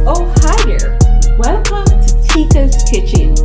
Oh, hi there. Welcome to Teika's Kitchen.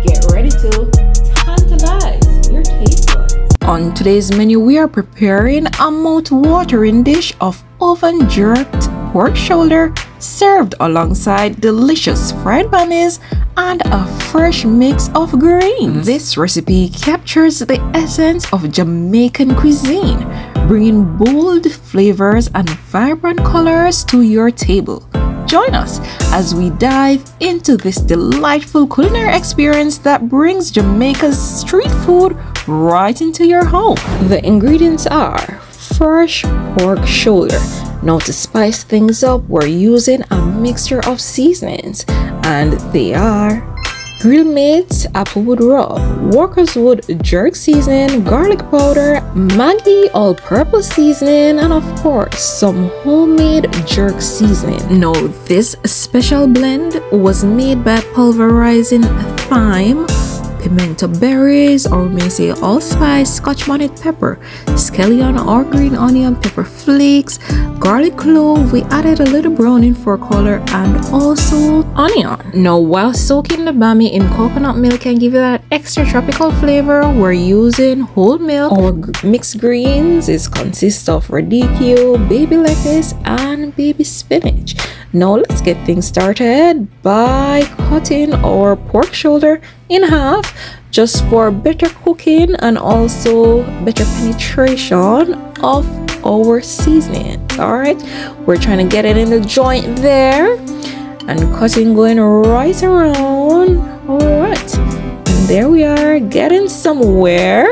Get ready to tantalize your taste buds. On today's menu, we are preparing a mouth-watering dish of oven-jerked pork shoulder served alongside delicious fried bammies and a fresh mix of greens. This recipe captures the essence of Jamaican cuisine, bringing bold flavors and vibrant colors to your table. Join us as we dive into this delightful culinary experience that brings Jamaica's street food right into your home. The ingredients are fresh pork shoulder. Now, to spice things up, we're using a mixture of seasonings, and they are Grill Mates applewood rub, Walker's Wood jerk seasoning, garlic powder, Maggi all-purpose seasoning, and of course some homemade jerk seasoning. Now, this special blend was made by pulverizing thyme, pimento berries, or we may say allspice, Scotch bonnet pepper, scallion or green onion, pepper flakes, garlic clove. We added a little browning for color, and also onion. Now, while soaking the bammy in coconut milk can give you that extra tropical flavor, we're using whole milk. Our mixed greens consists of radicchio, baby lettuce, and baby spinach. Now let's get things started by cutting our pork shoulder in half, just for better cooking and also better penetration of our seasonings. All right, we're trying to get it in the joint there, and cutting going right around. All right, and there we are, getting somewhere.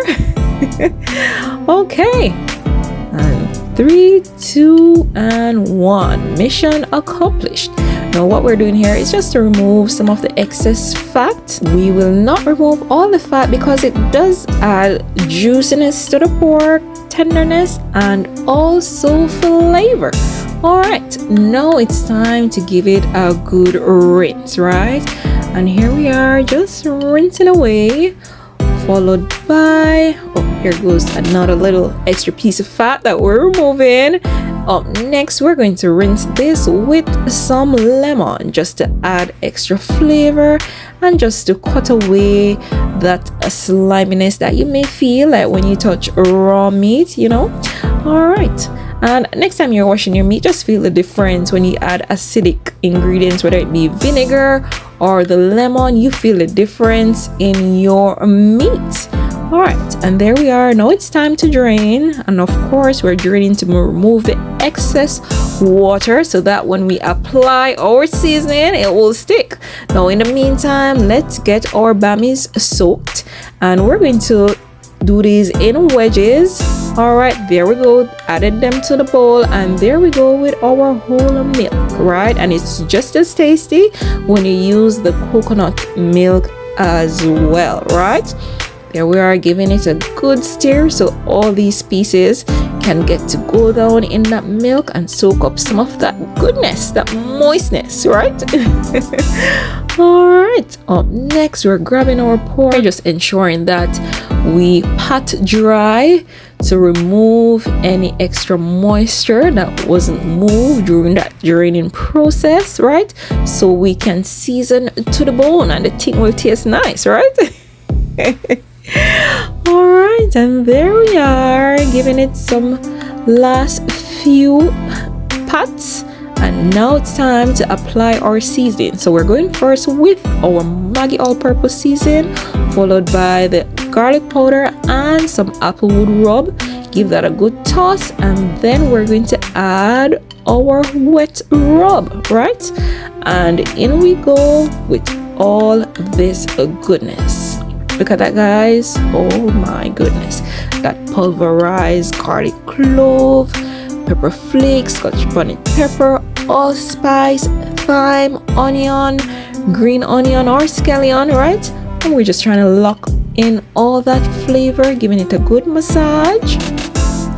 Okay, and 3, 2, and 1. Mission accomplished. Now, what we're doing here is just to remove some of the excess fat. We will not remove all the fat because it does add juiciness to the pork, tenderness, and also flavor. All right, now it's time to give it a good rinse, right? And here we are, just rinsing away, followed by, oh, here goes another little extra piece of fat that we're removing. Up next, we're going to rinse this with some lemon just to add extra flavor and just to cut away that sliminess that you may feel like when you touch raw meat, you know. All right, and next time you're washing your meat, just feel the difference when you add acidic ingredients, whether it be vinegar or the lemon. You feel the difference in your meat. All right, and there we are. Now it's time to drain, and of course we're draining to remove the excess water so that when we apply our seasoning, it will stick. Now, in the meantime, let's get our bammies soaked, and we're going to do these in wedges. All right, there we go, added them to the bowl, and there we go with our whole milk, right? And it's just as tasty when you use the coconut milk as well, right? There we are, giving it a good stir so all these pieces can get to go down in that milk and soak up some of that goodness, that moistness, right? All right, up next, we're grabbing our pork, just ensuring that we pat dry to remove any extra moisture that wasn't moved during that draining process, right? So we can season to the bone and the thing will taste nice, right? All right, and there we are, giving it some last few pats, and now it's time to apply our seasoning. So we're going first with our Maggi all-purpose seasoning, followed by the garlic powder and some applewood rub. Give that a good toss, and then we're going to add our wet rub, right? And in we go with all this goodness. Look at that, guys. Oh my goodness, that pulverized garlic clove, pepper flakes, Scotch bonnet pepper, allspice, thyme, onion, green onion or scallion, right? And we're just trying to lock in all that flavor, giving it a good massage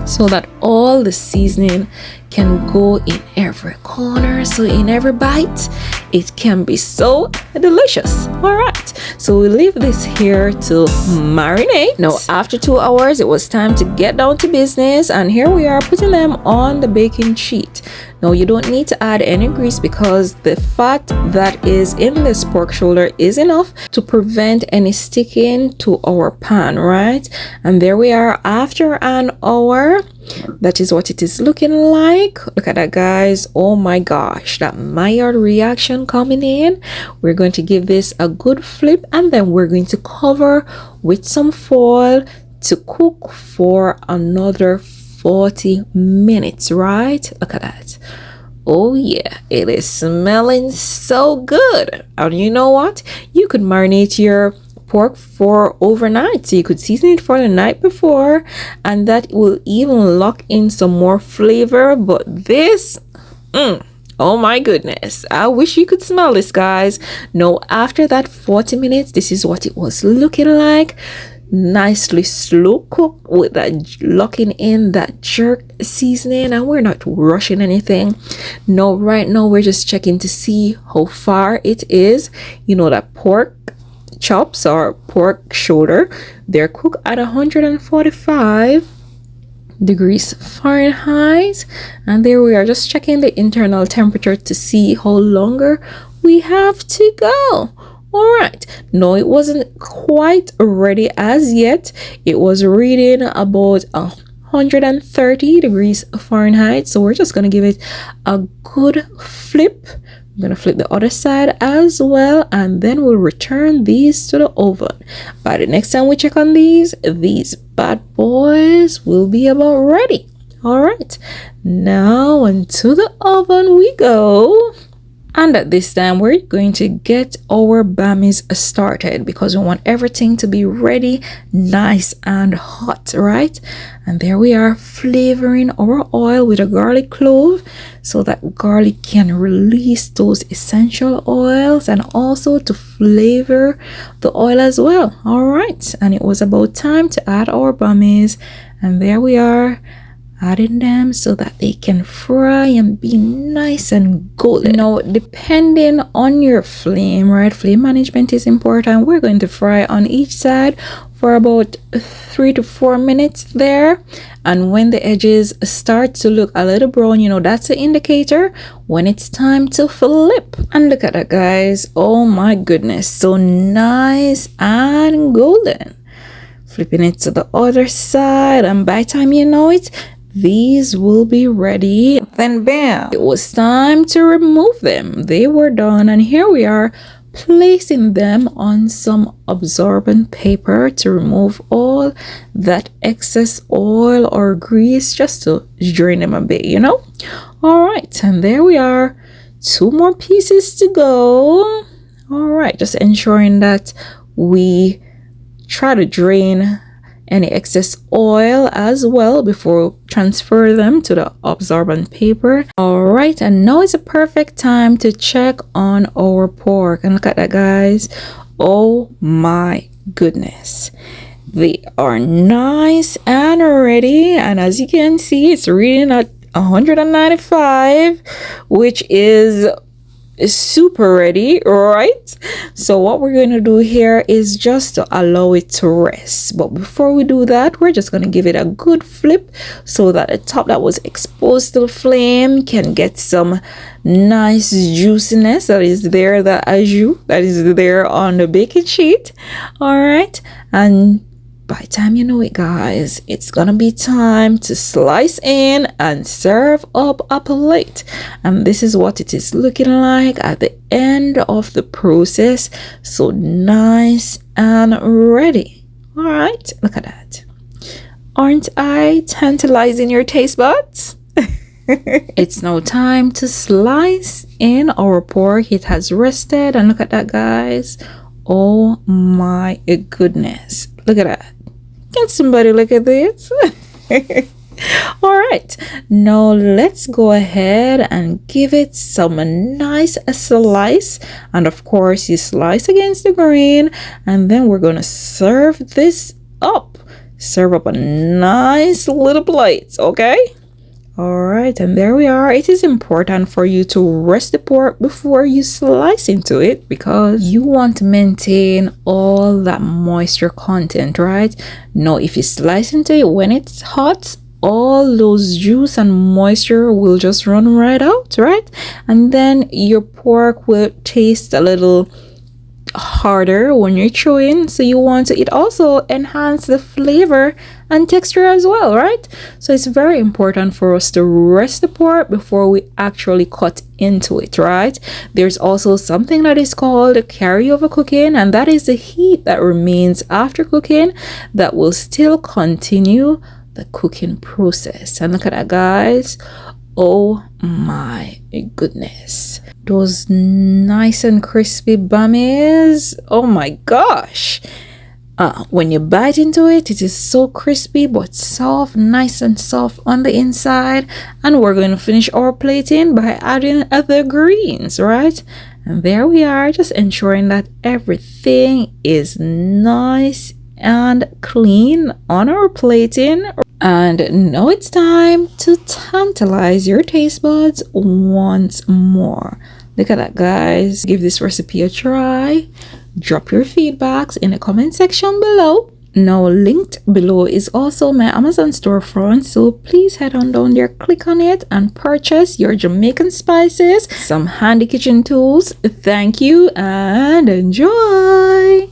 so that all the seasoning can go in every corner, so in every bite it can be so delicious. All right, so we leave this here to marinate. Now, after 2 hours, it was time to get down to business, and here we are putting them on the baking sheet. Now you don't need to add any grease because the fat that is in this pork shoulder is enough to prevent any sticking to our pan, right? And there we are after an hour. That is what it is looking like. Look at that, guys. Oh my gosh, that Maillard reaction coming in. We're going to give this a good flip, and then we're going to cover with some foil to cook for another 40 minutes, right? Look at that. Oh yeah, it is smelling so good. And you know what? You could marinate your pork for overnight, so you could season it for the night before, and that will even lock in some more flavor. But this, oh my goodness, I wish you could smell this, guys. No, after that 40 minutes, this is what it was looking like. Nicely slow cooked with that locking in that jerk seasoning, and we're not rushing anything. No, right now we're just checking to see how far it is. You know that pork chops or pork shoulder, they're cooked at 145 degrees Fahrenheit, and there we are, just checking the internal temperature to see how longer we have to go. All right, no, it wasn't quite ready as yet. It was reading about 130 degrees Fahrenheit, so we're just gonna give it a good flip. I'm gonna flip the other side as well, and then we'll return these to the oven. By the next time we check on these bad boys will be about ready. All right, now into the oven we go. And at this time, we're going to get our bammies started because we want everything to be ready, nice and hot, right? And there we are, flavoring our oil with a garlic clove so that garlic can release those essential oils and also to flavor the oil as well. All right, and it was about time to add our bammies, and there we are, adding them so that they can fry and be nice and golden. Now, depending on your flame, right, flame management is important. We're going to fry on each side for about 3 to 4 minutes there, and when the edges start to look a little brown, you know, that's an indicator when it's time to flip. And look at that, guys. Oh my goodness, so nice and golden. Flipping it to the other side, and by the time you know it, these will be ready. Then bam, it was time to remove them. They were done, and here we are placing them on some absorbent paper to remove all that excess oil or grease, just to drain them a bit, you know. All right, and there we are, 2 more pieces to go. All right, just ensuring that we try to drain any excess oil as well before we transfer them to the absorbent paper. All right, and now is a perfect time to check on our pork, and look at that, guys. Oh my goodness, they are nice and ready, and as you can see, it's reading at 195, which is super ready, right? So what we're going to do here is just to allow it to rest, but before we do that, we're just going to give it a good flip so that the top that was exposed to the flame can get some nice juiciness that is there, that is there on the baking sheet. All right, and by the time you know it, guys, it's gonna be time to slice in and serve up a plate. And this is what it is looking like at the end of the process. So nice and ready. All right, look at that. Aren't I tantalizing your taste buds? It's now time to slice in our pork. It has rested, and look at that, guys. Oh my goodness, look at that. Can somebody look at this? All right, now let's go ahead and give it some nice slice, and of course you slice against the grain, and then we're gonna serve this up. Serve up a nice little plate, okay? All right, and there we are. It is important for you to rest the pork before you slice into it because you want to maintain all that moisture content, right? Now, if you slice into it when it's hot, all those juice and moisture will just run right out, right? And then your pork will taste a little harder when you're chewing, so you want to, it also enhance the flavor and texture as well, right? So it's very important for us to rest the pork before we actually cut into it, right? There's also something that is called carryover cooking, and that is the heat that remains after cooking that will still continue the cooking process. And look at that, guys. Oh my goodness, those nice and crispy bammies. Oh my gosh, when you bite into it, it is so crispy but soft, nice and soft on the inside. And we're going to finish our plating by adding other greens, right? And there we are, just ensuring that everything is nice and clean on our plating. And now it's time to tantalize your taste buds once more. Look at that, guys. Give this recipe a try. Drop your feedbacks in the comment section below. Now linked below is also my Amazon storefront, so please head on down there, click on it and purchase your Jamaican spices, some handy kitchen tools. Thank you and enjoy.